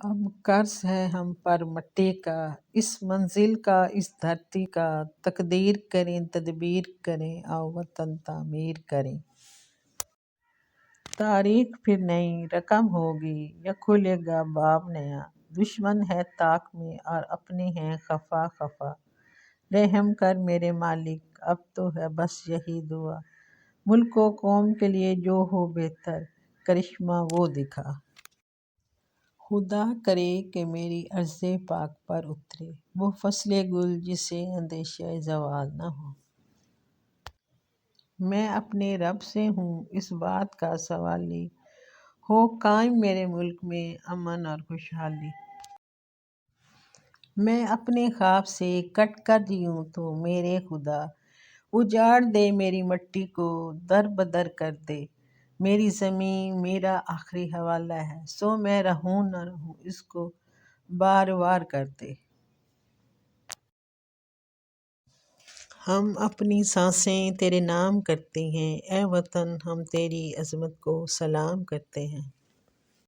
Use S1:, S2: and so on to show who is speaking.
S1: اب قرض ہے ہم پر مٹی کا، اس منزل کا، اس دھرتی کا، تقدیر کریں تدبیر کریں، آؤ وطن تعمیر کریں۔ تاریخ پھر نئی رقم ہوگی یا کھلے گا باب نیا، دشمن ہے طاق میں اور اپنے ہیں خفا خفا، رحم کر میرے مالک اب تو ہے بس یہی دعا، ملک و قوم کے لیے جو ہو بہتر، کرشمہ وہ دکھا۔ خدا کرے کہ میری عرض پاک پر اترے وہ فصل گل جسے اندیشہ زوال نہ ہو۔ میں اپنے رب سے ہوں اس بات کا سوالی، ہو قائم میرے ملک میں امن اور خوشحالی۔ میں اپنے خواب سے کٹ کر جیوں تو میرے خدا، اجاڑ دے میری مٹی کو در بدر کر دے، میری زمیں میرا آخری حوالہ ہے، سو میں رہوں نہ رہوں اس کو بار بار کر دے۔ ہم اپنی سانسیں تیرے نام کرتے ہیں، اے وطن ہم تیری عظمت کو سلام کرتے ہیں۔